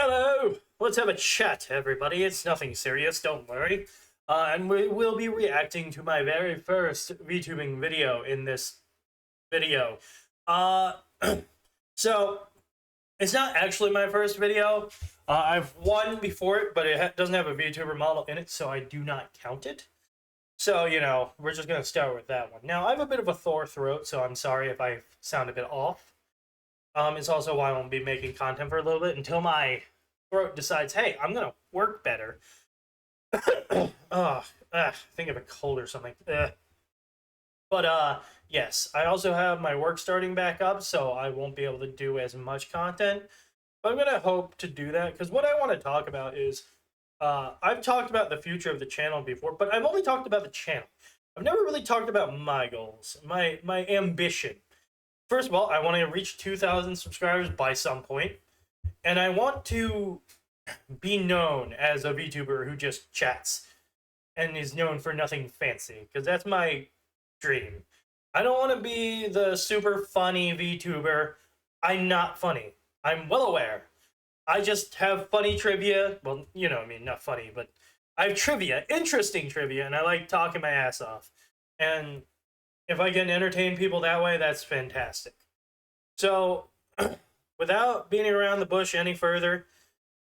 Hello! Let's have a chat, everybody. It's nothing serious, don't worry. And we will be reacting to my very first VTubing video in this video. So, it's not actually my first video. I've won before it, but it doesn't have a VTuber model in it, so I do not count it. So, you know, we're just going to start with that one. Now, I have a bit of a Thor throat, so I'm sorry if I sound a bit off. It's also why I won't be making content for a little bit until my throat decides, hey, I'm gonna work better. I think of a cold or something. But yes, I also have my work starting back up, so I won't be able to do as much content. But I'm gonna hope to do that because what I want to talk about is I've talked about the future of the channel before, but I've only talked about the channel. I've never really talked about my goals, my ambition. First of all, I want to reach 2,000 subscribers by some point, and I want to be known as a VTuber who just chats and is known for nothing fancy, because that's my dream. I don't want to be the super funny VTuber. I'm not funny. I'm well aware. I just have funny trivia. Well, you know, I mean, not funny, but I have trivia, interesting trivia, and I like talking my ass off. And if I can entertain people that way, that's fantastic. So, without beating around the bush any further,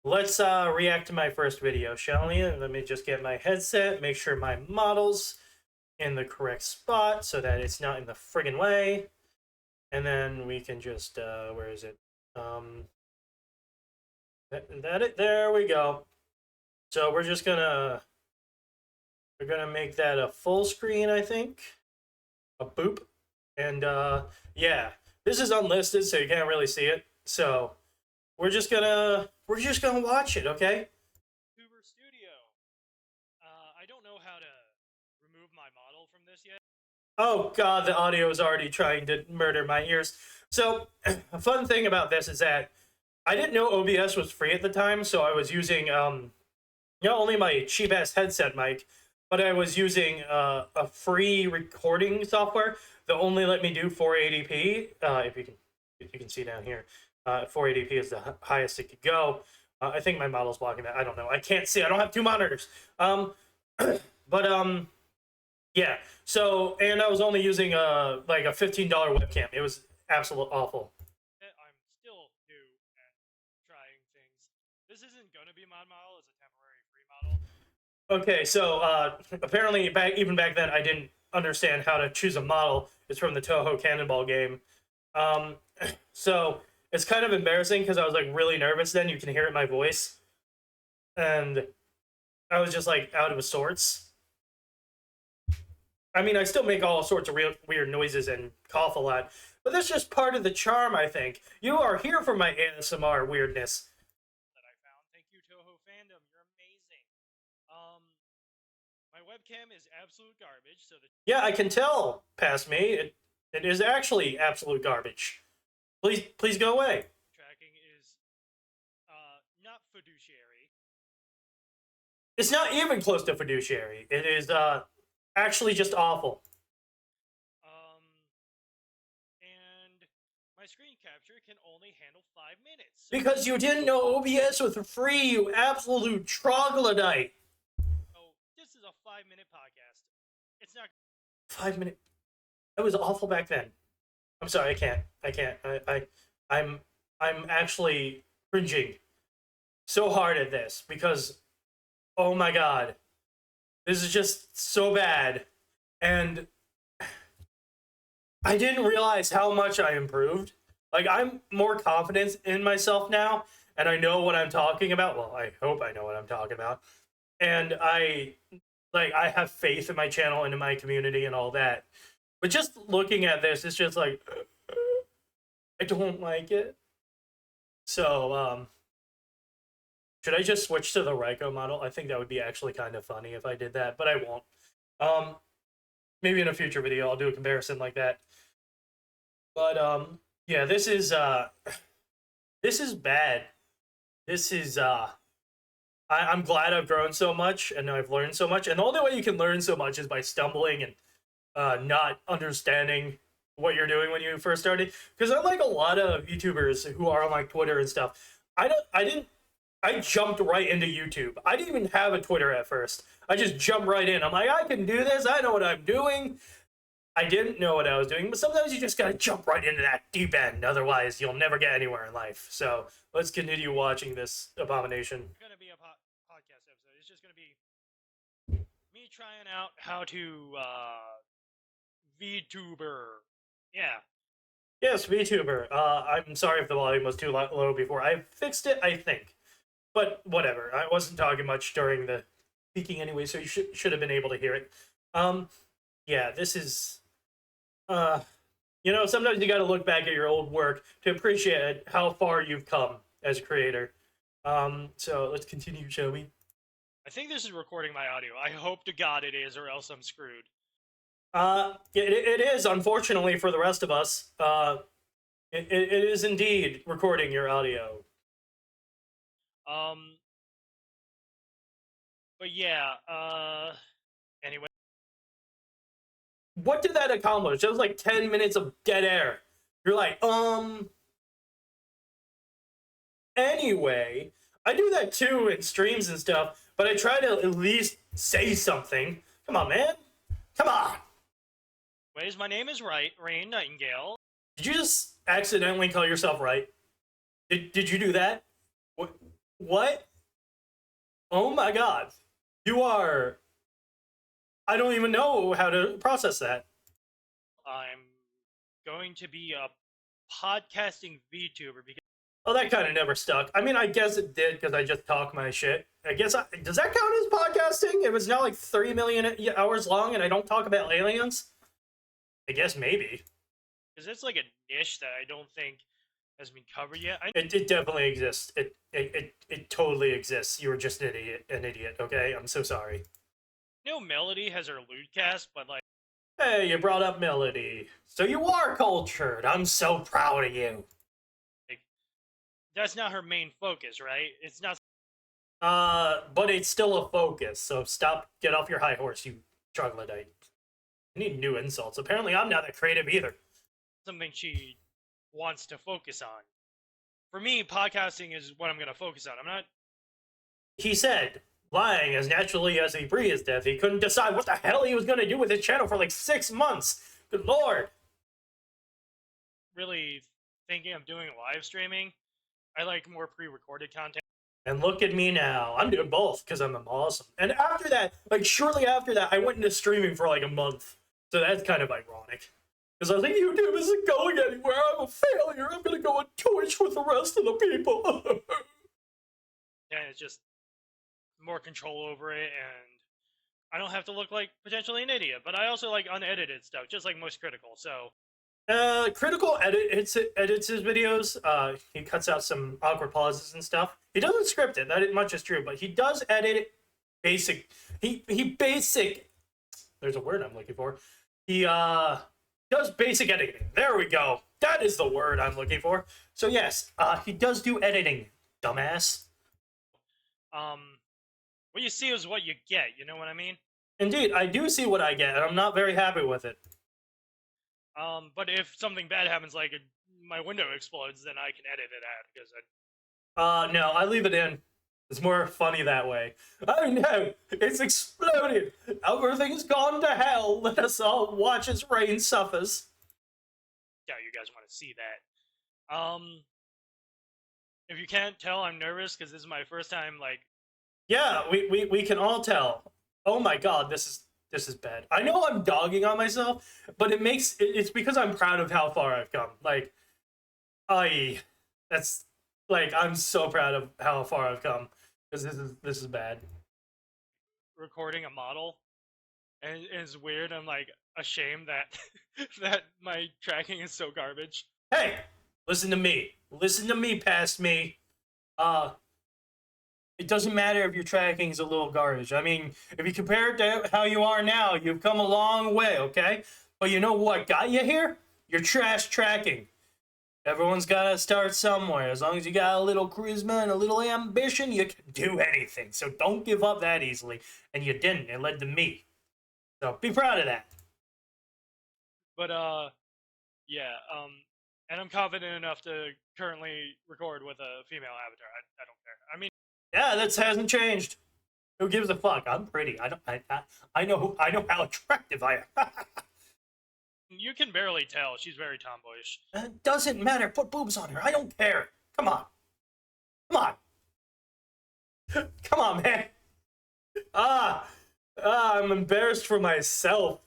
let's react to my first video, shall we? Let me just get my headset, make sure my model's in the correct spot so that it's not in the friggin' way. And then we can just, where is it? There we go. So we're just gonna, make that a full screen, I think. A boop. And yeah, this is unlisted, so you can't really see it. So we're just gonna watch it, okay? Tuber Studio. I don't know how to remove my model from this yet. Oh god, the audio is already trying to murder my ears. So a fun thing about this is that I didn't know OBS was free at the time, so I was using not only my cheap ass headset mic, but I was using a free recording software that only let me do 480p. If you can see down here, 480p is the highest it could go. I think my model's blocking that. I don't know. I can't see. I don't have two monitors. Yeah. So, and I was only using like a $15 webcam. It was absolutely awful. I'm still new and trying things. This isn't gonna be my model. It's a temporary free model. Okay, so apparently even back then I didn't understand how to choose a model. It's from the Touhou Cannonball game. So it's kind of embarrassing because I was like really nervous then. You can hear it in my voice. And I was just like out of sorts. I mean, I still make all sorts of weird noises and cough a lot. But that's just part of the charm, I think. You are here for my ASMR weirdness. That I found. Thank you, Touhou fandom. You're amazing. My webcam is absolute garbage, so the Yeah, I can tell past me. It is actually absolute garbage. Please go away. tracking is not fiduciary. It's not even close to fiduciary. It is actually just awful. And my screen capture can only handle 5 minutes. So Because you didn't know OBS was free, you absolute troglodyte. oh, this is a 5-minute podcast. It's not 5 minute. That was awful back then. I'm sorry, I can't. I'm actually cringing so hard at this because, oh my god, this is just so bad, and I didn't realize how much I improved. Like, I'm more confident in myself now, and I know what I'm talking about. Well, I hope I know what I'm talking about, and I have faith in my channel and in my community and all that. But just looking at this, it's just like, I don't like it. So, should I just switch to the Ryko model? I think that would be actually kind of funny if I did that, but I won't. Maybe in a future video I'll do a comparison like that. But, yeah, this is bad. This is, I'm glad I've grown so much and I've learned so much. And the only way you can learn so much is by stumbling and not understanding what you're doing when you first started. Because unlike a lot of YouTubers who are on like Twitter and stuff, I didn't I jumped right into YouTube. I didn't even have a Twitter at first. I just jumped right in. I'm like, I can do this. I know what I'm doing. I didn't know what I was doing, but sometimes you just gotta jump right into that deep end. Otherwise, you'll never get anywhere in life. So let's continue watching this abomination. It's gonna be a podcast episode. It's just gonna be me trying out how to VTuber. Yeah. Yes, VTuber. I'm sorry if the volume was too low before. I fixed it, I think. But whatever. I wasn't talking much during the speaking anyway, so you should have been able to hear it. Yeah, this is sometimes you got to look back at your old work to appreciate how far you've come as a creator. So let's continue, shall we? I think this is recording my audio. I hope to God it is, or else I'm screwed. It is, unfortunately for the rest of us. It is indeed recording your audio. But yeah, anyway. What did that accomplish? That was like 10 minutes of dead air. You're like, Anyway, I do that too in streams and stuff, but I try to at least say something. Come on, man. Come on. Ways, my name is Rain Nightingale. Did you just accidentally call yourself right? Did you do that? What? Oh my god. You are... I don't even know how to process that. I'm going to be a podcasting VTuber because... Oh, that kind of never stuck. I mean, I guess it did because I just talk my shit. Does that count as podcasting? If it's now like 3 million hours long and I don't talk about aliens? I guess maybe. Because it's like a niche that I don't think has been covered yet. It definitely exists. It totally exists. You were just an idiot, okay? I'm so sorry. I know Melody has her Lewdcast, but like... Hey, you brought up Melody. So you are cultured. I'm so proud of you. Like, that's not her main focus, right? It's not... But it's still a focus, so get off your high horse, you troglodyte. I need new insults. Apparently I'm not that creative either. Something she wants to focus on. For me, podcasting is what I'm going to focus on. I'm not... He said, lying as naturally as he breathes death, he couldn't decide what the hell he was going to do with his channel for like 6 months. Good lord. Really thinking of doing live streaming. I like more pre-recorded content. And look at me now. I'm doing both because I'm awesome. And after that, like shortly after that, I went into streaming for like a month. So that's kind of ironic. Because I was like, YouTube isn't going anywhere. I'm a failure. I'm going to go on Twitch with the rest of the people. And it's just more control over it, and I don't have to look like potentially an idiot. But I also like unedited stuff, just like most Critical. So Critical edits his videos. He cuts out some awkward pauses and stuff. He doesn't script it. That much is true, but he does edit basic. He basic. There's a word I'm looking for. He does basic editing. There we go. That is the word I'm looking for. So yes, he does do editing. Dumbass. What you see is what you get. You know what I mean? Indeed, I do see what I get, and I'm not very happy with it. But if something bad happens, like my window explodes, then I can edit it out because no, I leave it in. It's more funny that way. Oh no, it's exploded. Everything's gone to hell. Let us all watch as Rain suffers. Yeah, you guys want to see that. If you can't tell, I'm nervous because this is my first time, like... Yeah, we can all tell. Oh my god, this is bad. I know I'm dogging on myself, but it's because I'm proud of how far I've come. Like, that's like I'm so proud of how far I've come because this is bad. Recording a model, and it's weird. I'm like ashamed that that my tracking is so garbage. Hey, listen to me. Listen to me, past me. It doesn't matter if your tracking is a little garbage. I mean, if you compare it to how you are now, you've come a long way, okay? But you know what got you here? Your trash tracking. Everyone's got to start somewhere. As long as you got a little charisma and a little ambition, you can do anything. So don't give up that easily. And you didn't. It led to me. So be proud of that. But, yeah, and I'm confident enough to currently record with a female avatar. I don't care. I mean, Yeah, that hasn't changed. Who gives a fuck? I'm pretty. I know how attractive I am. You can barely tell. She's very tomboyish. It doesn't matter. Put boobs on her. I don't care. Come on. Come on. Come on, man. I'm embarrassed for myself.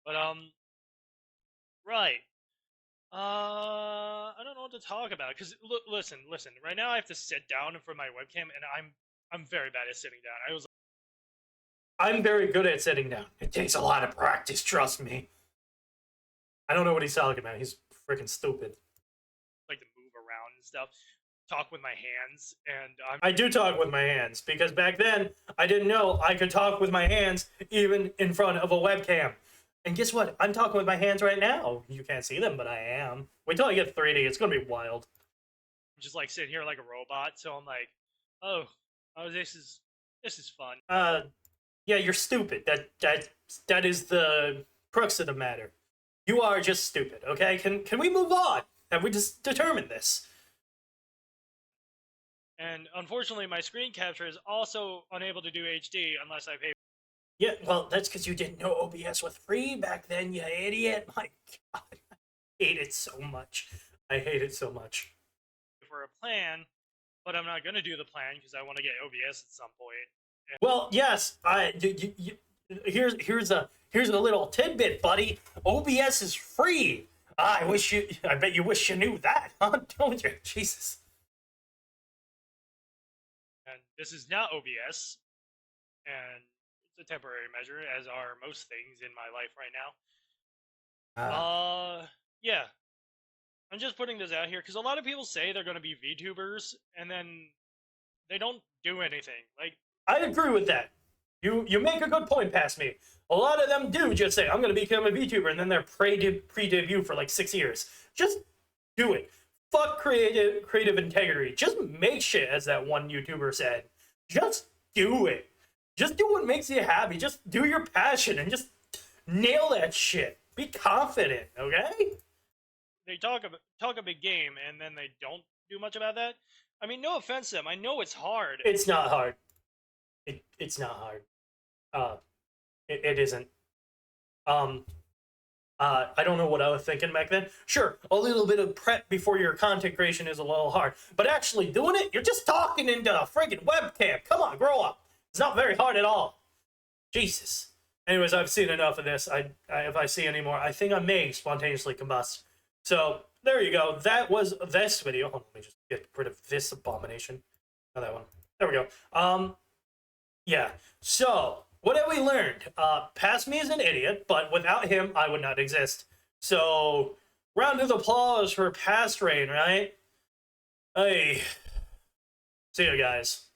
But right. I don't know what to talk about because listen. Right now I have to sit down in front of my webcam, and I'm very bad at sitting down. I'm very good at sitting down. It takes a lot of practice, trust me. I don't know what he's talking about. He's freaking stupid. Like to move around and stuff, talk with my hands, and I do talk with my hands because back then I didn't know I could talk with my hands even in front of a webcam. And guess what? I'm talking with my hands right now. You can't see them, but I am. Wait till I get 3D. It's gonna be wild. I'm just like sitting here like a robot. So I'm like, oh, this is fun. Yeah, you're stupid. That is the crux of the matter. You are just stupid. Okay? Can we move on? Have we just determined this? And unfortunately, my screen capture is also unable to do HD unless I pay. Yeah, well, that's because you didn't know OBS was free back then, you idiot. My God, I hate it so much. I hate it so much. For a plan, but I'm not gonna do the plan because I want to get OBS at some point. And well, yes, here's a little tidbit, buddy. OBS is free. I bet you wish you knew that, huh? Don't you? Jesus. And this is not OBS, and it's a temporary measure, as are most things in my life right now. Yeah. I'm just putting this out here because a lot of people say they're going to be VTubers, and then they don't do anything. Like, I agree with that. You make a good point, past me. A lot of them do just say, I'm going to become a VTuber, and then they're pre-debut for like 6 years. Just do it. Fuck creative integrity. Just make shit, as that one YouTuber said. Just do it. Just do what makes you happy. Just do your passion and just nail that shit. Be confident, okay? They talk a big game, and then they don't do much about that. I mean, no offense to them. I know it's hard. It's not hard. It's not hard. It isn't. I don't know what I was thinking back then. Sure, a little bit of prep before your content creation is a little hard, but actually doing it, you're just talking into a friggin' webcam. Come on, grow up. It's not very hard at all. Jesus. Anyways, I've seen enough of this. If I see any more, I think I may spontaneously combust. So there you go. That was this video. Hold on, let me just get rid of this abomination. Oh, that one. There we go. Yeah. So what have we learned? Past me is an idiot, but without him, I would not exist. So round of applause for Past Rain, right? Hey. See you guys.